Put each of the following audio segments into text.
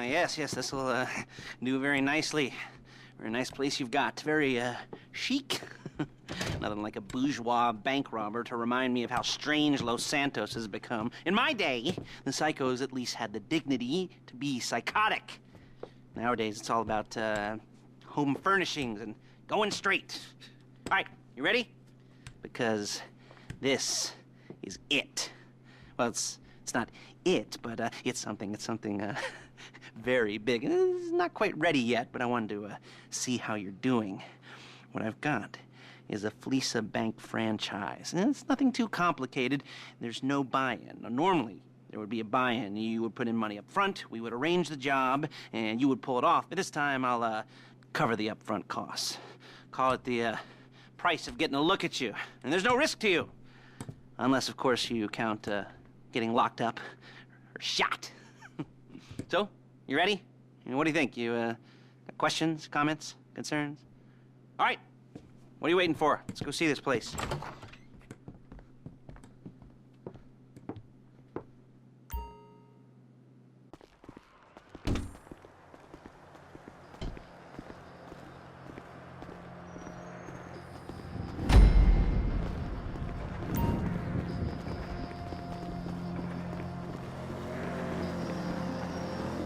yes, this will do very nicely. Very nice place you've got. Very chic. Nothing like a bourgeois bank robber to remind me of how strange Los Santos has become. In my day, the psychos at least had the dignity to be psychotic. Nowadays, it's all about home furnishings and going straight. All right, you ready? Because this is it. Well, it's not it, but it's something very big. It's not quite ready yet, but I wanted to see how you're doing. What I've got is a Fleeca bank franchise. And it's nothing too complicated. There's no buy-in. Now, normally, there would be a buy-in. You would put in money up front, we would arrange the job, and you would pull it off. But this time, I'll cover the upfront costs. Call it the price of getting a look at you. And there's no risk to you. Unless, of course, you count getting locked up or shot. So, you ready? What do you think? You got questions, comments, concerns? All right. What are you waiting for? Let's go see this place.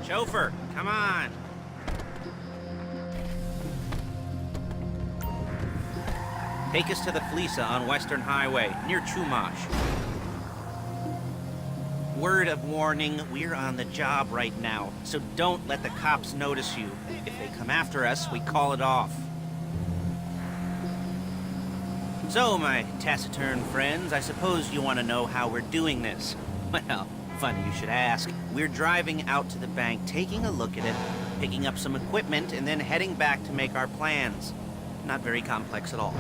Chauffeur, come on. Take us to the Fleeca on Western Highway, near Chumash. Word of warning, we're on the job right now, so don't let the cops notice you. If they come after us, we call it off. So, my taciturn friends, I suppose you want to know how we're doing this. Well, funny you should ask. We're driving out to the bank, taking a look at it, picking up some equipment, and then heading back to make our plans. Not very complex at all.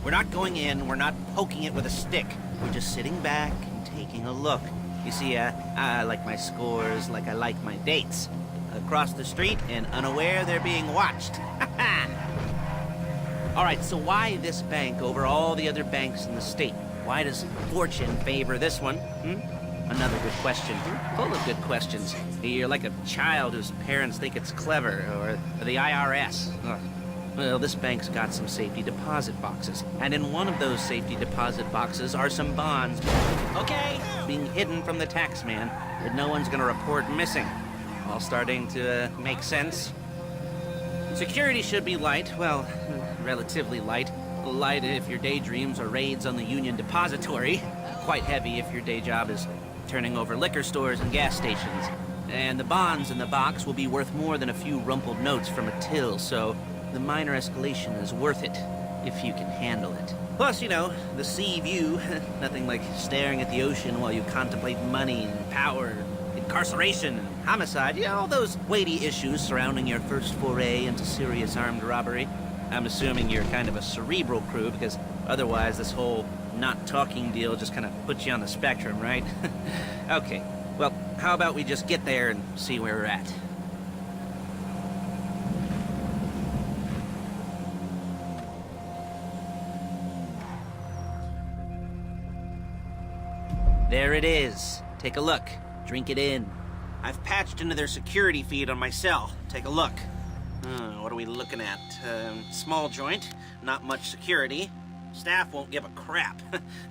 We're not going in, we're not poking it with a stick. We're just sitting back and taking a look. You see, I like my scores like I like my dates. Across the street and unaware they're being watched. All right, so why this bank over all the other banks in the state? Why does fortune favor this one? Another good question. Full of good questions. You're like a child whose parents think it's clever, or the IRS. Ugh. Well, this bank's got some safety deposit boxes, and in one of those safety deposit boxes are some bonds. Okay, being hidden from the tax man that no one's gonna report missing. All starting to make sense. Security should be light, well, relatively light. Light if your daydreams are raids on the Union Depository. Quite heavy if your day job is turning over liquor stores and gas stations. And the bonds in the box will be worth more than a few rumpled notes from a till, so the minor escalation is worth it, if you can handle it. Plus, you know, the sea view, nothing like staring at the ocean while you contemplate money and power, incarceration and homicide, all those weighty issues surrounding your first foray into serious armed robbery. I'm assuming you're kind of a cerebral crew, because otherwise this whole not talking deal just kind of puts you on the spectrum, right? Okay, well, how about we just get there and see where we're at? There it is. Take a look. Drink it in. I've patched into their security feed on my cell. Take a look. What are we looking at? Small joint, not much security. Staff won't give a crap,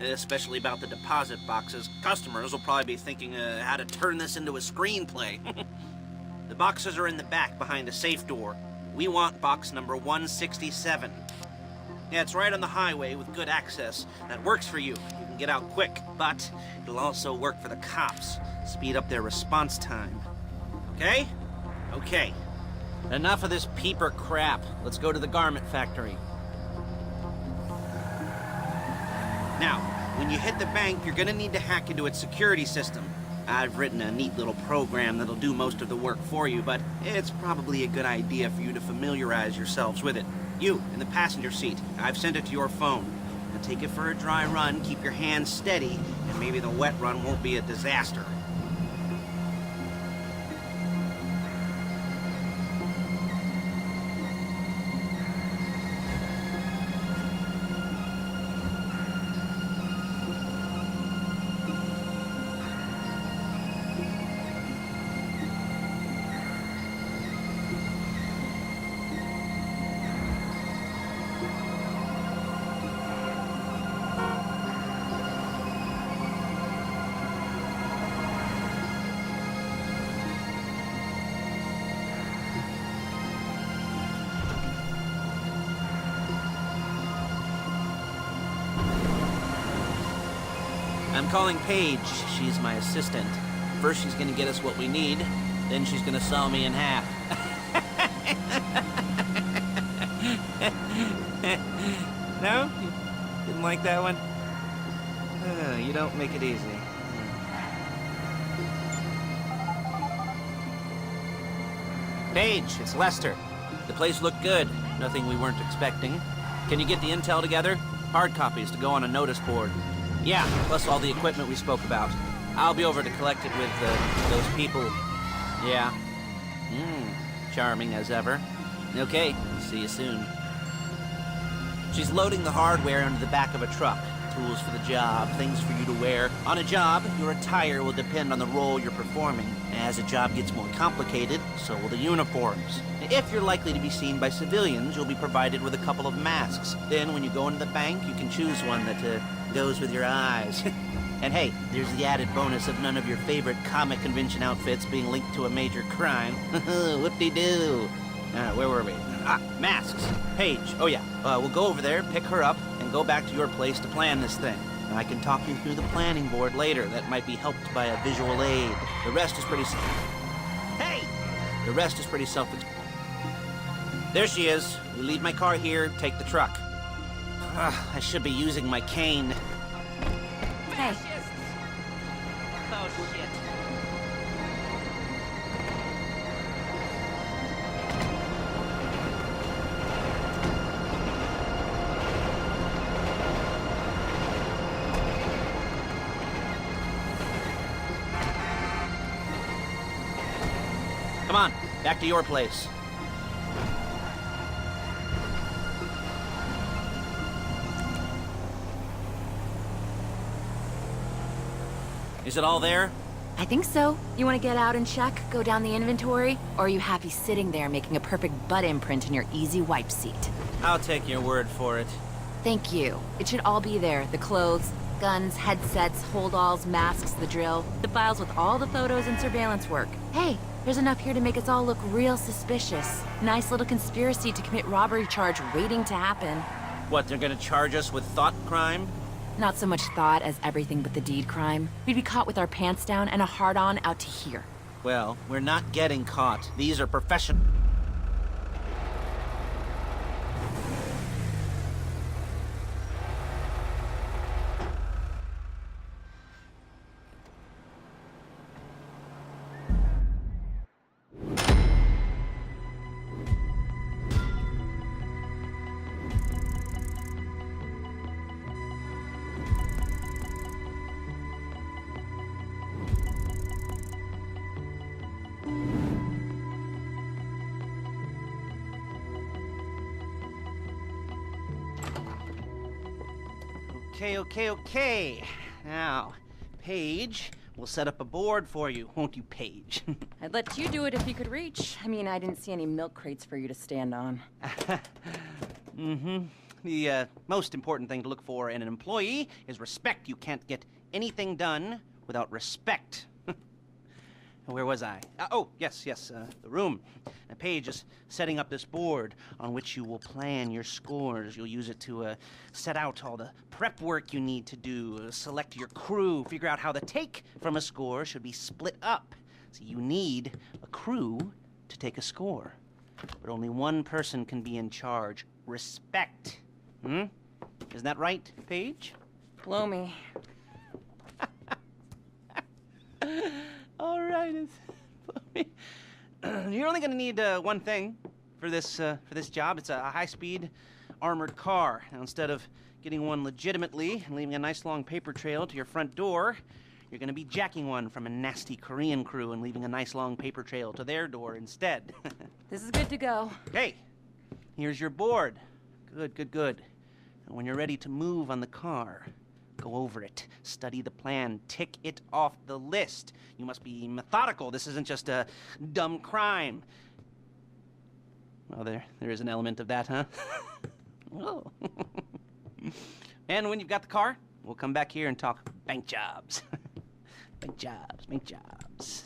especially about the deposit boxes. Customers will probably be thinking how to turn this into a screenplay. The boxes are in the back behind a safe door. We want box number 167. Yeah, it's right on the highway with good access. That works for you. You can get out quick, but it'll also work for the cops. Speed up their response time. Okay? Okay. Enough of this peeper crap. Let's go to the garment factory. Now, when you hit the bank, you're gonna need to hack into its security system. I've written a neat little program that'll do most of the work for you, but it's probably a good idea for you to familiarize yourselves with it. You, in the passenger seat, I've sent it to your phone. Now take it for a dry run, keep your hands steady, and maybe the wet run won't be a disaster. I'm calling Paige. She's my assistant. First she's gonna get us what we need, then she's gonna saw me in half. No? You didn't like that one? You don't make it easy. Paige, it's Lester. The place looked good. Nothing we weren't expecting. Can you get the intel together? Hard copies to go on a notice board. Yeah, plus all the equipment we spoke about. I'll be over to collect it with those people. Yeah. Charming as ever. Okay, see you soon. She's loading the hardware into the back of a truck. Tools for the job, things for you to wear. On a job, your attire will depend on the role you're performing. As a job gets more complicated, so will the uniforms. If you're likely to be seen by civilians, you'll be provided with a couple of masks. Then, when you go into the bank, you can choose one that goes with your eyes. And hey, there's the added bonus of none of your favorite comic convention outfits being linked to a major crime. Whoop-de-doo. Where were we? Masks. Paige. Oh yeah, we'll go over there, pick her up, and go back to your place to plan this thing. I can talk you through the planning board later. That might be helped by a visual aid. The rest is pretty... Hey! The rest is pretty self-explanatory. There she is. You leave my car here, take the truck. I should be using my cane. Hey. Oh, shit. Come on, back to your place. Is it all there? I think so. You want to get out and check, go down the inventory? Or are you happy sitting there making a perfect butt imprint in your easy wipe seat? I'll take your word for it. Thank you. It should all be there. The clothes, guns, headsets, holdalls, masks, the drill. The files with all the photos and surveillance work. Hey, there's enough here to make us all look real suspicious. Nice little conspiracy to commit robbery charge waiting to happen. What, they're gonna charge us with thought crime? Not so much thought as everything but the deed crime. We'd be caught with our pants down and a hard-on out to here. Well, we're not getting caught. These are professional... Okay. Now, Paige, we'll set up a board for you, won't you, Paige? I'd let you do it if you could reach. I mean, I didn't see any milk crates for you to stand on. The most important thing to look for in an employee is respect. You can't get anything done without respect. Where was I? Yes, the room. Now, Paige is setting up this board on which you will plan your scores. You'll use it to set out all the prep work you need to do, select your crew, figure out how the take from a score should be split up. So you need a crew to take a score. But only one person can be in charge. Respect. Isn't that right, Paige? Blow me. All right, you're only going to need one thing for this job. It's a high-speed armored car. Now, instead of getting one legitimately and leaving a nice long paper trail to your front door, you're going to be jacking one from a nasty Korean crew and leaving a nice long paper trail to their door instead. This is good to go. Okay, here's your board. Good. And when you're ready to move on the car, go over it, study the plan, tick it off the list. You must be methodical. This isn't just a dumb crime. Well, there is an element of that, huh? Oh. And when you've got the car, we'll come back here and talk bank jobs. Bank jobs.